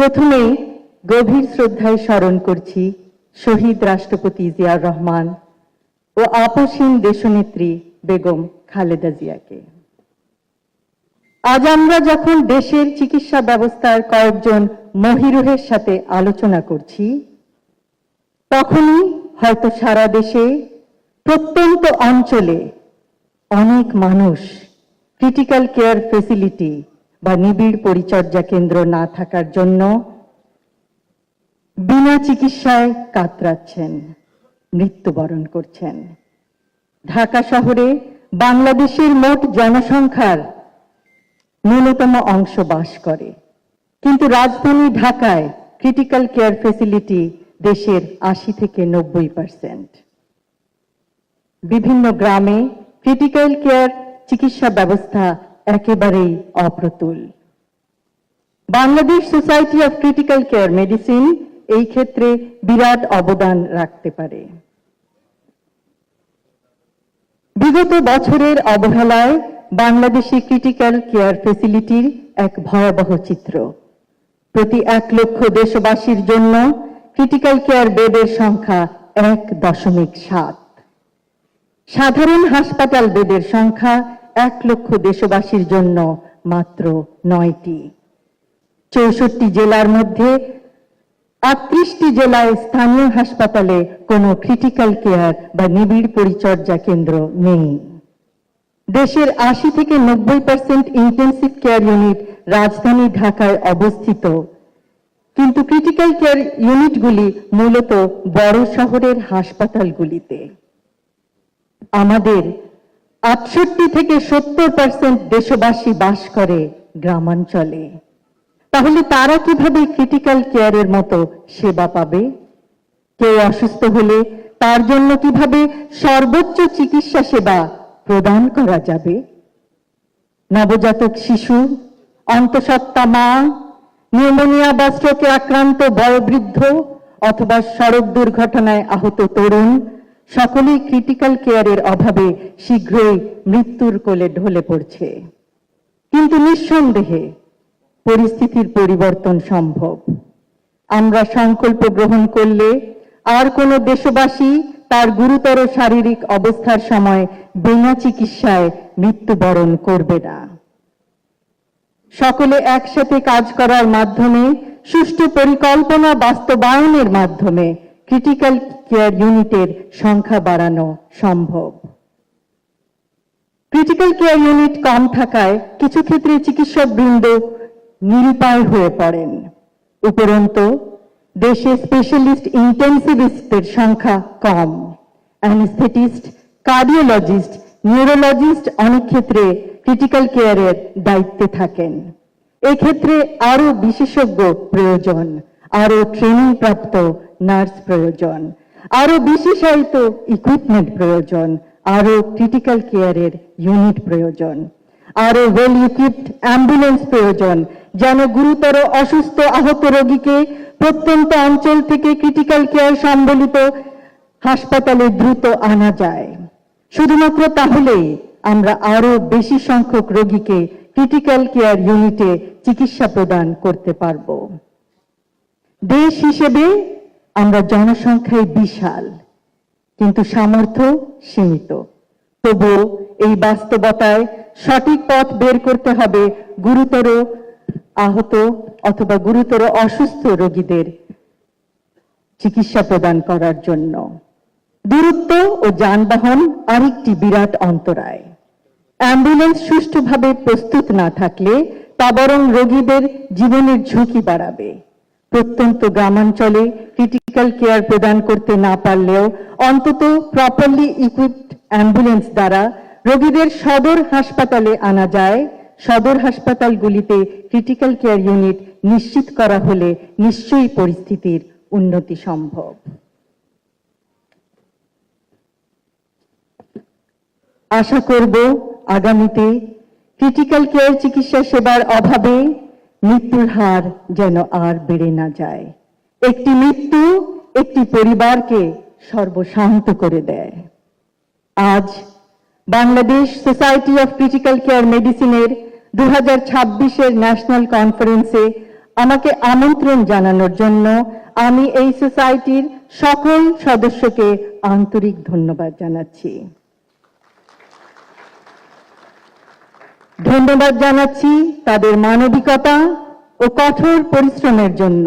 প্রথমেই গভীর শ্রদ্ধায় স্মরণ করছি শহীদ রাষ্ট্রপতি জিয়াউর রহমান ও আপসহীন দেশনেত্রী বেগম খালেদা জিয়াকে। আজ আমরা যখন দেশের চিকিৎসা ব্যবস্থার কয়েকজন মহিরুহের সাথে আলোচনা করছি, তখনই হয়তো সারা দেশে প্রত্যন্ত অঞ্চলে অনেক মানুষ ক্রিটিক্যাল কেয়ার ফেসিলিটি বা নিবিড় পরিচর্যা কেন্দ্র না থাকার জন্য বিনা চিকিৎসায় কাতরাচ্ছেন, মৃত্যুবরণ করছেন। ঢাকা শহরে বাংলাদেশের মোট জনসংখ্যার ন্যূনতম অংশ বাস করে, কিন্তু রাজধানী ঢাকায় ক্রিটিক্যাল কেয়ার ফেসিলিটি দেশের ৮০ থেকে ৯০%। বিভিন্ন গ্রামে ক্রিটিক্যাল কেয়ার চিকিৎসা ব্যবস্থা একেবারেই অপ্রতুল। Bangladesh society of critical care medicine এই ক্ষেত্রে বিরাট অবদান রাখতে পারে। বিগত বছরের অবহেলায় বাংলাদেশে ক্রিটিক্যাল কেয়ার ফেসিলিটির এক ভয়াবহ চিত্র। প্রতি ১ লক্ষ দেশবাসীর জন্য ক্রিটিক্যাল কেয়ার বেডের সংখ্যা ১.৭। সাধারণ হাসপাতাল বেডের সংখ্যা ১ লক্ষ দেশবাসীর জন্য মাত্র ৯টি। ৬৪ জেলার মধ্যে ৩৮টি জেলায় স্থানীয় হাসপাতালে কোনো ক্রিটিক্যাল কেয়ার বা নিবিড় পরিচর্যা কেন্দ্র নেই। দেশের ৮০ থেকে ৯০% ইন্টেনসিভ কেয়ার ইউনিট রাজধানী ঢাকায় অবস্থিত, কিন্তু ক্রিটিক্যাল কেয়ার ইউনিটগুলি মূলত বড় শহরের হাসপাতালগুলিতে। আমাদের ৬৮ থেকে ৭০% দেশবাসী বাস করে গ্রামাঞ্চলে। তাহলে তারা কিভাবে ক্রিটিক্যাল কেয়ারের মতো সেবা পাবে? কেউ অসুস্থ হলে তার জন্য কিভাবে সর্বোচ্চ চিকিৎসা সেবা প্রদান করা যাবে? নবজাতক শিশু, অন্তঃসত্ত্বা মা, নিউমোনিয়া বা স্ট্রোকে আক্রান্ত বয়োবৃদ্ধ অথবা সড়ক দুর্ঘটনায় আহত তরুণ সকলেই ক্রিটিক্যাল কেয়ারের অভাবে শীঘ্রই মৃত্যুর কোলে ঢলে পড়ছে। কিন্তু নিঃসন্দেহে পরিস্থিতির পরিবর্তন সম্ভব। আমরা সংকল্প গ্রহণ করলে আর কোনো দেশবাসী তার গুরুতর শারীরিক অবস্থার সময় বিনা চিকিৎসায় মৃত্যুবরণ করবে না। সকলে একসাথে কাজ করার মাধ্যমে, সুষ্ঠু পরিকল্পনা বাস্তবায়নের মাধ্যমে ক্রিটিক্যাল কেয়ার ইউনিটের সংখ্যা বাড়ানো সম্ভব। ক্রিটিক্যাল কেয়ার ইউনিট কম থাকায় কিছু ক্ষেত্রে চিকিৎসকবৃন্দ নিরুপায় হয়ে পড়েন। উপরন্তু দেশে স্পেশালিস্ট ইন্টেনসিভিস্টের সংখ্যা কম। অ্যানেস্থেটিস্ট, কার্ডিওলজিস্ট, নিউরোলজিস্ট অনেক ক্ষেত্রে ক্রিটিক্যাল কেয়ারের দায়িত্বে থাকেন। এক্ষেত্রে আরো বিশেষজ্ঞ প্রয়োজন, আরো ট্রেনিং প্রাপ্ত নার্স প্রয়োজন, আরো বিশেষায়িত ইকুইপমেন্ট প্রয়োজন, আরো ক্রিটিক্যাল কেয়ারের ইউনিট প্রয়োজন, আরো ওয়েল ইকুইপড অ্যাম্বুলেন্স প্রয়োজন, যেন গুরুতর অসুস্থ আহত রোগীকে প্রত্যন্ত অঞ্চল থেকে ক্রিটিক্যাল কেয়ার সম্বলিত হাসপাতালে দ্রুত আনা যায়। শুধুমাত্র তাহলেই আমরা আরো বেশি সংখ্যক রোগীকে ক্রিটিক্যাল কেয়ার ইউনিটে চিকিৎসা প্রদান করতে পারব। দেশ হিসেবে আমরা জনসংখ্যায় বিশাল, কিন্তু সামর্থ্য সীমিত। তবুও এই বাস্তবতায় সঠিক পথ বের করতে হবে গুরুতর আহত অথবা গুরুতর অসুস্থ রোগীদের চিকিৎসা প্রদান করার জন্য। দূরত্ব ও যানবাহন আরেকটি বিরাট অন্তরায়। অ্যাম্বুলেন্স সুষ্ঠুভাবে প্রস্তুত না থাকলে তা বরং রোগীদের জীবনের ঝুঁকি বাড়াবে। প্রত্যন্ত গ্রামাঞ্চলে ক্রিটিক্যাল কেয়ার প্রদান করতে না পারলেও অন্তত প্রপারলি ইকুইপড অ্যাম্বুলেন্স দ্বারা রোগীদের সদর হাসপাতালে আনা যায়। সদর হাসপাতালগুলিতে ক্রিটিক্যাল কেয়ার ইউনিট নিশ্চিত করা হলে নিশ্চয়ই পরিস্থিতির উন্নতি সম্ভব। আশা করব আগামীতে ক্রিটিক্যাল কেয়ার চিকিৎসা সেবার অভাবে মৃত্যুর হার যেন আর বেড়ে না যায়। একটি মৃত্যু একটি পরিবারকে সর্বশান্ত করে দেয়। আজ Bangladesh society of critical care মেডিসিনের 2026-এর ন্যাশনাল কনফারেন্সে আমাকে আমন্ত্রণ জানানোর জন্য আমি এই সোসাইটির সকল সদস্যকে আন্তরিক ধন্যবাদ জানাচ্ছি। ধন্যবাদ জানাচ্ছি তাদের মানবিকতা ও কঠোর পরিশ্রমের জন্য।